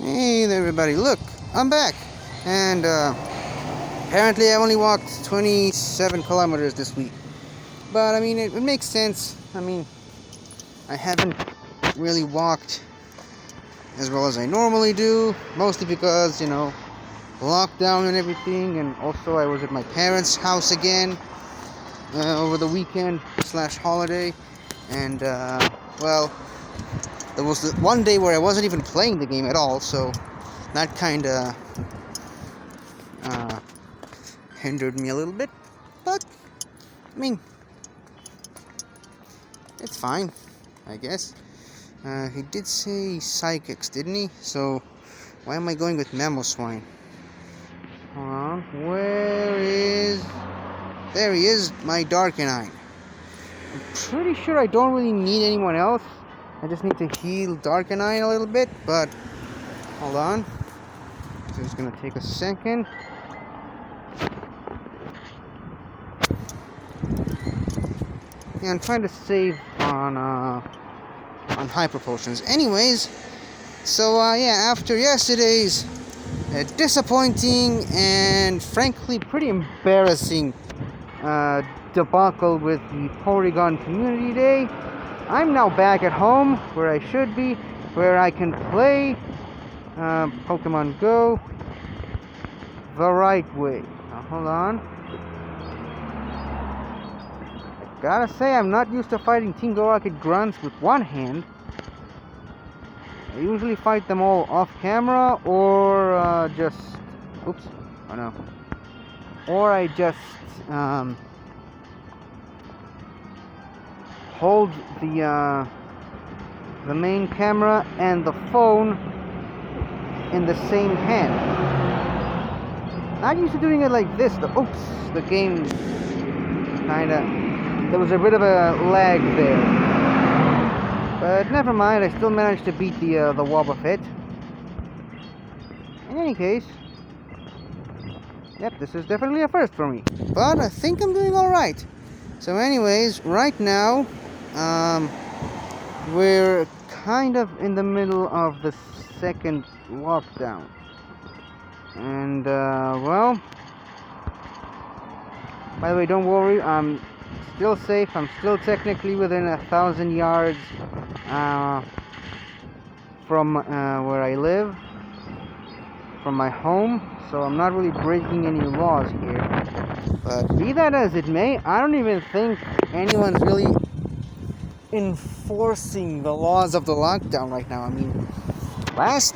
Hey there, everybody. Look, I'm back. And, apparently I only walked 27 kilometers this week. But, I mean, it makes sense. I mean, I haven't really walked as well as I normally do. Mostly because, lockdown and everything. And also I was at my parents' house again over the weekend / holiday. And, well, there was one day where I wasn't even playing the game at all. So that kind of hindered me a little bit, but I mean, it's fine, I guess. He did say psychics, didn't he? So why am I going with Mamoswine? Hold on, there he is, my Darkenine. I'm pretty sure I don't really need anyone else. I just need to heal Darkenine a little bit, but hold on. This is gonna take a second. Yeah, I'm trying to save on hyper potions. Anyways, so yeah, after yesterday's disappointing and frankly pretty embarrassing debacle with the Porygon Community Day, I'm now back at home where I should be, where I can play Pokemon Go the right way. Now, hold on. Gotta say, I'm not used to fighting Team Go Rocket grunts with one hand. I usually fight them all off camera or just... Oops. Oh no. Or I just hold the main camera and the phone in the same hand. Not used to doing it like this. Oops. The game kinda... There was a bit of a lag there, but never mind. I still managed to beat the Wobbuffet. In any case, yep, this is definitely a first for me. But I think I'm doing all right. So, anyways, right now, we're kind of in the middle of the second lockdown, and well, by the way, don't worry. I'm still safe. I'm still technically within 1,000 yards from where I live, from my home, so I'm not really breaking any laws here. But be that as it may, I don't even think anyone's really enforcing the laws of the lockdown right now. I mean, last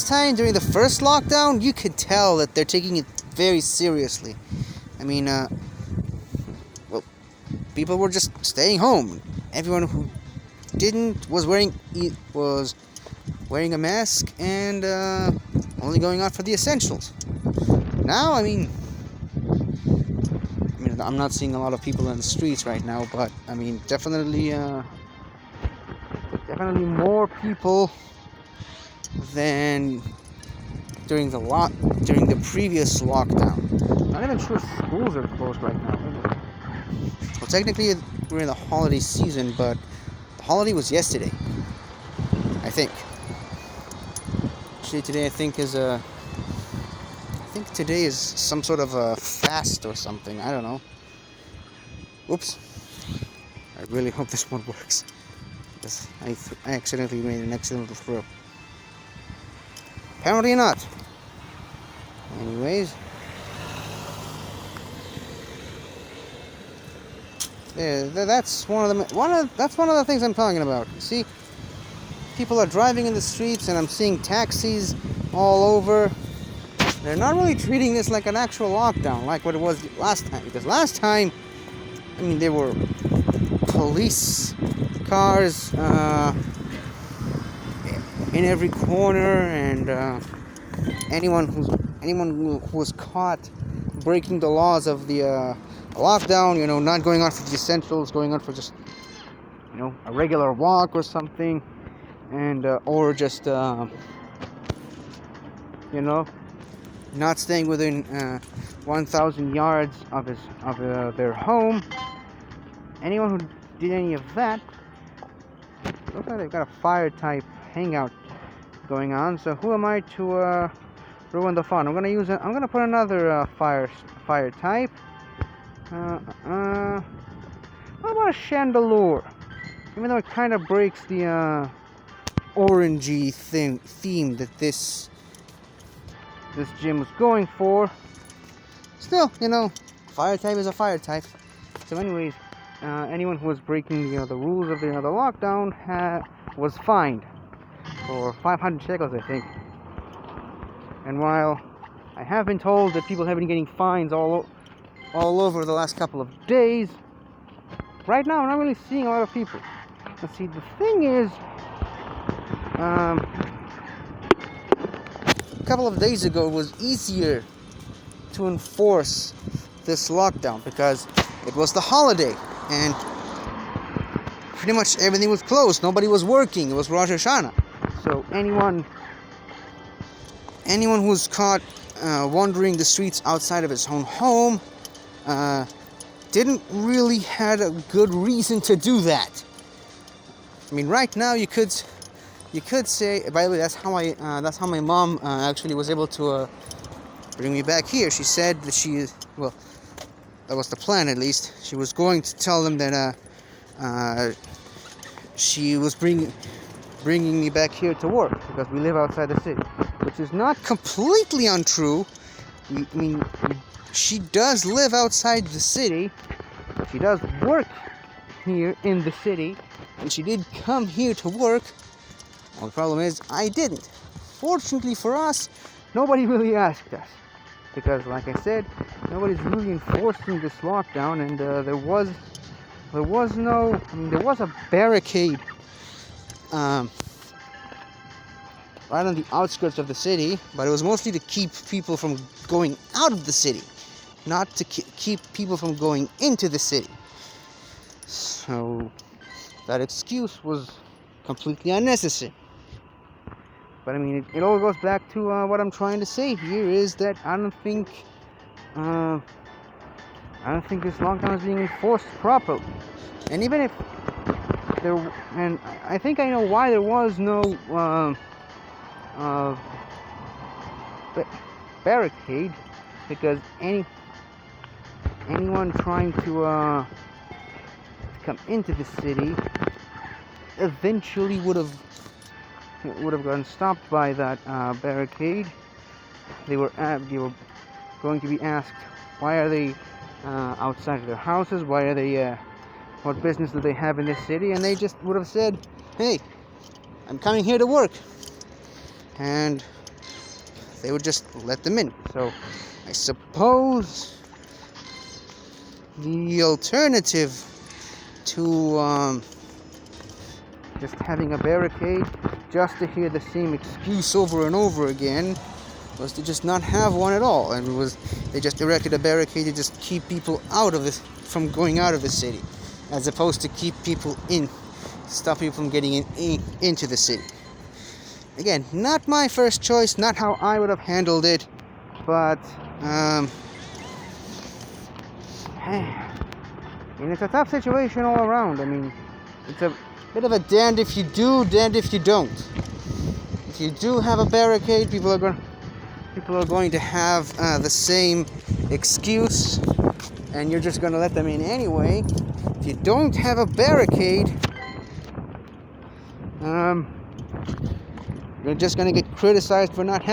time during the first lockdown, you could tell that they're taking it very seriously. I mean, people were just staying home. Everyone who didn't was wearing a mask and only going out for the essentials. Now, I mean, I'm not seeing a lot of people in the streets right now, but I mean, definitely more people than during the previous lockdown. Not even sure schools are closed right now. Well, technically, we're in the holiday season, but the holiday was yesterday, I think. Actually, today I think today is some sort of a fast or something. I don't know. Oops. I really hope this one works, because I accidentally made an accidental throw. Apparently not. Anyways. Yeah, that's one of the things I'm talking about. See, people are driving in the streets, and I'm seeing taxis all over. They're not really treating this like an actual lockdown, like what it was last time. Because last time, I mean, there were police cars in every corner, and anyone who was caught breaking the laws of the lockdown, not going out for the essentials, going out for just, a regular walk or something, and or just, not staying within 1,000 yards of their home. Anyone who did any of that, looks like they've got a fire type hangout going on. So who am I to ruin the fun? I'm gonna put another fire type. How about a chandelier? Even though it kind of breaks the orangey theme that this gym was going for, still, fire type is a fire type. So anyways, anyone who was breaking the rules of the lockdown was fined for 500 shekels, I think. And while I have been told that people have been getting fines all over the last couple of days, right now I'm not really seeing a lot of people. Let's see, the thing is, a couple of days ago it was easier to enforce this lockdown because it was the holiday and pretty much everything was closed. Nobody was working. It was Rosh Hashanah. So anyone who was caught wandering the streets outside of his own home didn't really had a good reason to do that. I mean, right now you could say. By the way, that's how my mom actually was able to bring me back here. She said that that was the plan at least. She was going to tell them that she was bringing me back here to work because we live outside the city, which is not completely untrue. I mean, she does live outside the city. She does work here in the city, and she did come here to work. Well, the problem is, I didn't. Fortunately for us, nobody really asked us. Because, like I said, nobody's really enforcing this lockdown, and there was a barricade right on the outskirts of the city, but it was mostly to keep people from going out of the city, not to keep people from going into the city. So that excuse was completely unnecessary. But I mean, it all goes back to what I'm trying to say here is that I don't think this lockdown is being enforced properly. And even if and I think I know why there was no barricade, because anyone trying to come into the city eventually would have gotten stopped by that barricade. They were going to be asked, why are they outside of their houses? Why are they? What business do they have in this city? And they just would have said, "Hey, I'm coming here to work," and they would just let them in. So, I suppose the alternative to just having a barricade just to hear the same excuse over and over again was to just not have one at all. And they just erected a barricade to just keep people out of this, from going out of the city, as opposed to keep people in, stop people from getting into the city. Again, not my first choice, not how I would have handled it, but and it's a tough situation all around. I mean, it's a bit of a damned if you do, damned if you don't. If you do have a barricade, people are going to have the same excuse, and you're just going to let them in anyway. If you don't have a barricade, you're just going to get criticized for not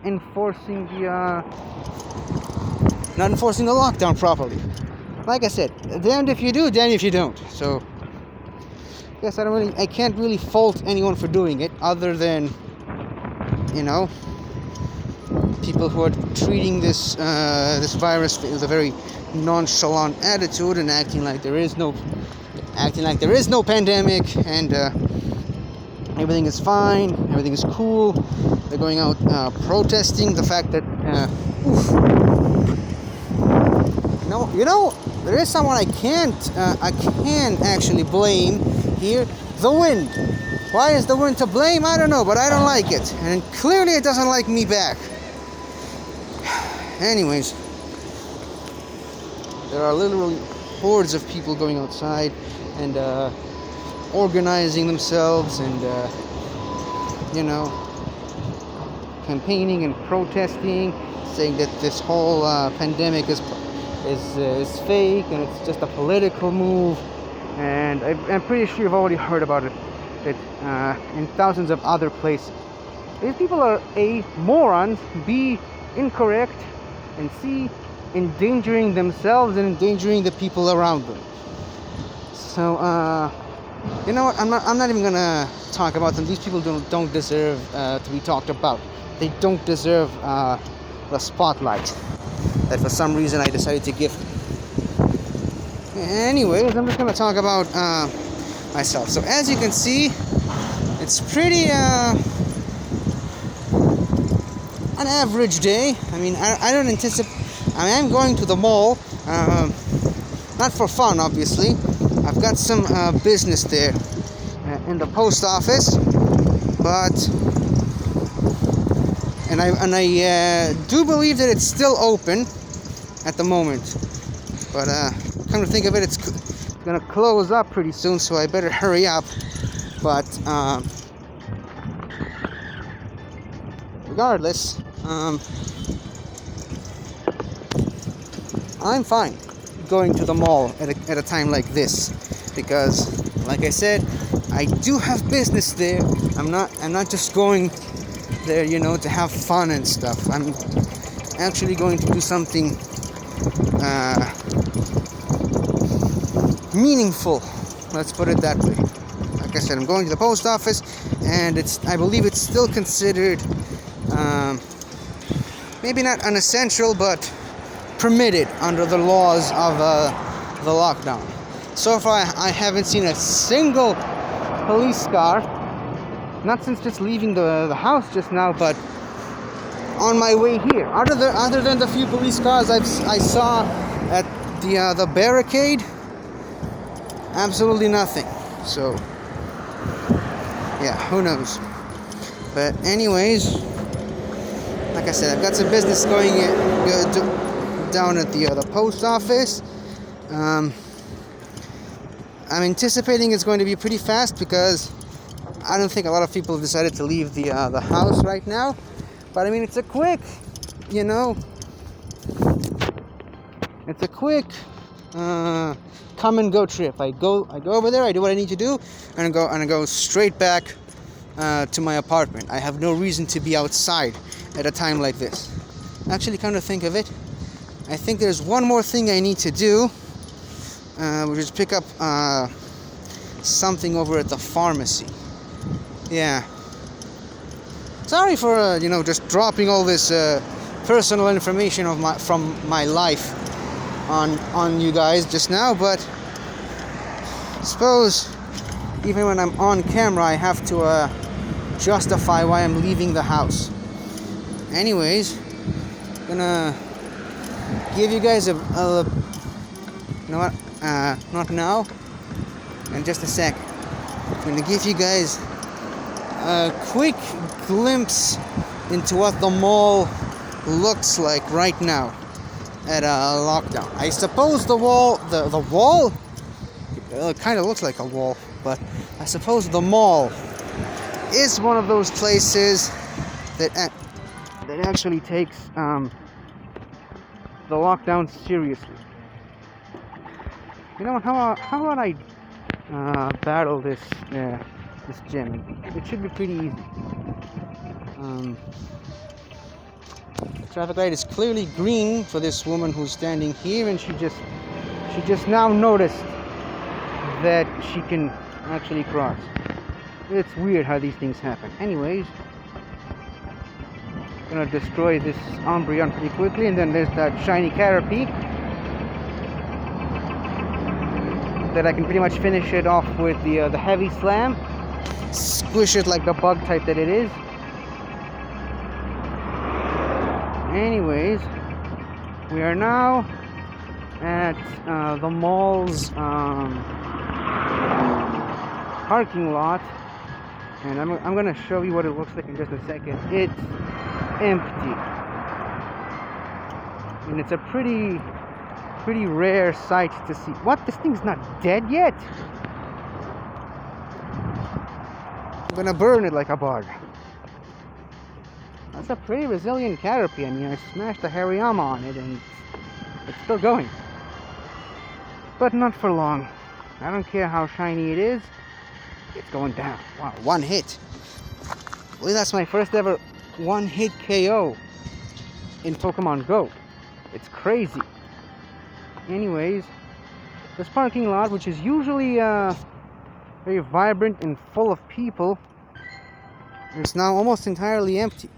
enforcing the lockdown properly. Like I said, damned if you do, damned if you don't. So, yes, I can't really fault anyone for doing it, other than, people who are treating this virus with a very nonchalant attitude and acting like there is no pandemic, and everything is fine, everything is cool. They're going out protesting the fact that there is someone I can actually blame here: the wind. Why is the wind to blame? I don't know, but I don't like it, and clearly it doesn't like me back. Anyways, there are literally hordes of people going outside and organizing themselves and you know, campaigning and protesting, saying that this whole pandemic is fake and it's just a political move. And I'm pretty sure you've already heard about it, that in thousands of other places. These people are A, morons, B, incorrect, and C, endangering themselves and endangering the people around them. So, you know what? I'm not even gonna talk about them. These people don't deserve to be talked about. They don't deserve the spotlight that for some reason I decided to give them. Anyways, I'm just gonna talk about myself. So as you can see, it's pretty an average day. I mean, I don't anticipate. I mean, I'm going to the mall, not for fun, obviously. I've got some business there in the post office, but I do believe that it's still open at the moment. But come to think of it, it's gonna close up pretty soon, so I better hurry up. But regardless, I'm fine going to the mall at a time like this, because, like I said, I do have business there. I'm not just going there, you know, to have fun and stuff. I'm actually going to do something meaningful. Let's put it that way. Like I said, I'm going to the post office, and I believe it's still considered maybe not an essential, but permitted under the laws of the lockdown. So far, I haven't seen a single police car, not since just leaving the house just now, but on my way here. Other than the few police cars I saw at the barricade, absolutely nothing. So, yeah, who knows? But anyways, like I said, I've got some business going down at the post office. I'm anticipating it's going to be pretty fast, because I don't think a lot of people have decided to leave the house right now. But I mean, it's a quick, you know, it's a quick come and go trip. I go over there, I do what I need to do, and I go straight back to my apartment. I have no reason to be outside at a time like this. Actually, come to think of it, I think there's one more thing I need to do, which is pick up something over at the pharmacy. Yeah. Sorry for just dropping all this personal information from my life on you guys just now, but I suppose even when I'm on camera, I have to justify why I'm leaving the house. Anyways, gonna give you guys you know what? Not now. In just a sec. I'm gonna give you guys a quick glimpse into what the mall looks like right now at a lockdown. I suppose the wall it kind of looks like a wall, but I suppose the mall is one of those places that actually takes the lockdown seriously. You know what? How about I battle this gym? It should be pretty easy. Traffic light is clearly green for this woman who's standing here, and she just now noticed that she can actually cross. It's weird how these things happen. Anyways, gonna destroy this Umbreon pretty quickly, and then there's that shiny Caterpie that I can pretty much finish it off with the heavy slam. Squish it like the bug type that it is. Anyways, we are now at the mall's parking lot, and I'm gonna show you what it looks like in just a second. It's empty, and it's a pretty rare sight to see. What? This thing's not dead yet? I'm gonna burn it like a bug. That's a pretty resilient Caterpie. I mean, I smashed a Hariyama on it and it's still going. But not for long. I don't care how shiny it is, it's going down. Wow, one hit. I believe that's my first ever one-hit KO in Pokemon Go. It's crazy. Anyways, this parking lot, which is usually very vibrant and full of people, is now almost entirely empty.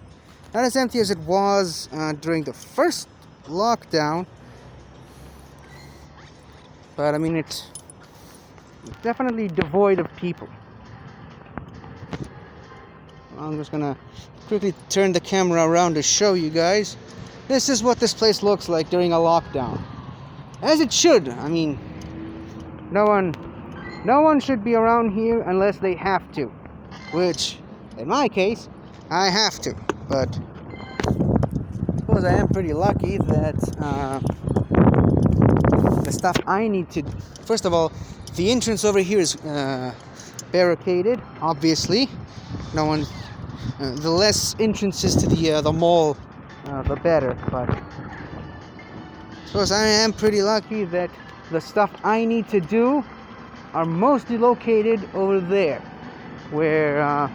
Not as empty as it was during the first lockdown, but I mean it's definitely devoid of people. I'm just gonna quickly turn the camera around to show you guys. This is what this place looks like during a lockdown. As it should. I mean, no one should be around here unless they have to. Which, in my case, I have to. But I suppose I am pretty lucky that the stuff I need to... First of all, the entrance over here is barricaded, obviously. No one... the less entrances to the mall, the better. But I suppose I am pretty lucky that the stuff I need to do are mostly located over there, where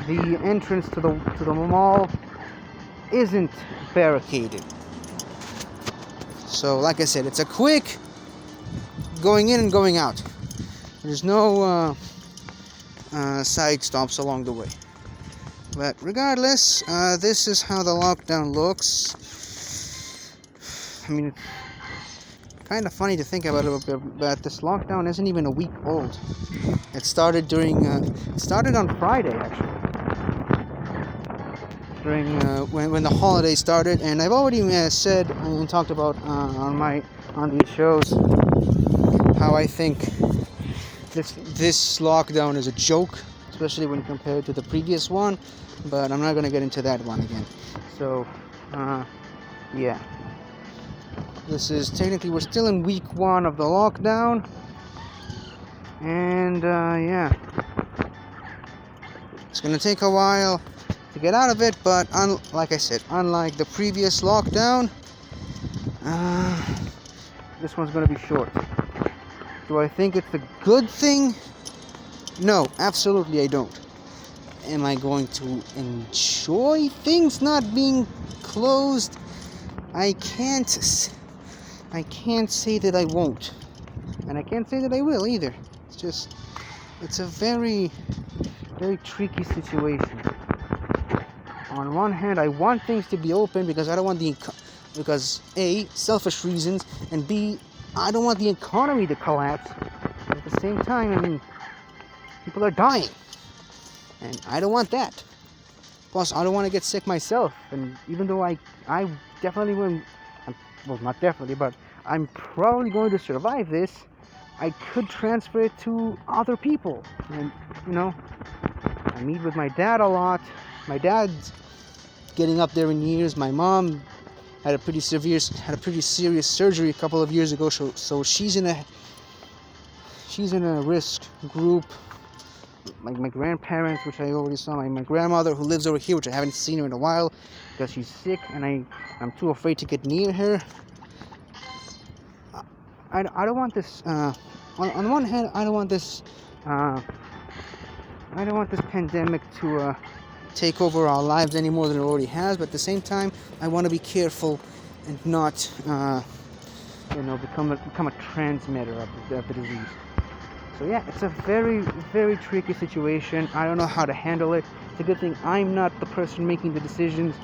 the entrance to the mall isn't barricaded. So, like I said, it's a quick going in and going out. There's no side stops along the way. But regardless, this is how the lockdown looks. I mean, it's kind of funny to think about it, but this lockdown isn't even a week old. It started it started on Friday, actually. During when the holiday started, and I've already said and talked about on these shows how I think this lockdown is a joke, especially when compared to the previous one. But I'm not going to get into that one again. So, yeah. This is technically, we're still in week 1 of the lockdown. And, yeah. It's going to take a while to get out of it, but like I said, unlike the previous lockdown, this one's going to be short. Do I think it's a good thing? No, absolutely I don't. Am I going to enjoy things not being closed? I can't say that I won't, and I can't say that I will either. It's a very, very tricky situation. On one hand, I want things to be open because I don't want because A, selfish reasons, and B, I don't want the economy to collapse. But at the same time, I mean, people are dying, and I don't want that. Plus, I don't want to get sick myself, and even though I definitely wouldn't, well, not definitely, but I'm probably going to survive this, I could transfer it to other people. And, you know, I meet with my dad a lot. My dad's getting up there in years. My mom had a pretty serious surgery a couple of years ago, so she's in a risk group. My grandparents, which I already saw, my grandmother who lives over here, which I haven't seen her in a while because she's sick, and I'm too afraid to get near her. I don't want this. On one hand, I don't want this pandemic to take over our lives any more than it already has. But at the same time, I want to be careful and not, become a transmitter of the disease. So yeah, it's a very, very tricky situation. I don't know how to handle it. It's a good thing I'm not the person making the decisions,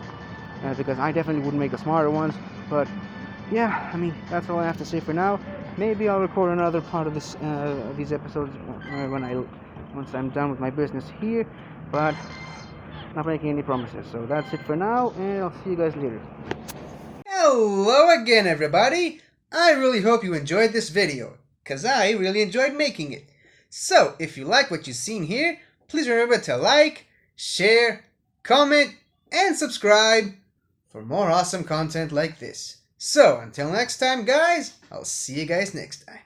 because I definitely wouldn't make the smarter ones. But yeah, I mean, that's all I have to say for now. Maybe I'll record another part of these episodes once I'm done with my business here, but not making any promises. So that's it for now, and I'll see you guys later. Hello again, everybody! I really hope you enjoyed this video, because I really enjoyed making it. So, if you like what you've seen here, please remember to like, share, comment, and subscribe for more awesome content like this. So, until next time, guys, I'll see you guys next time.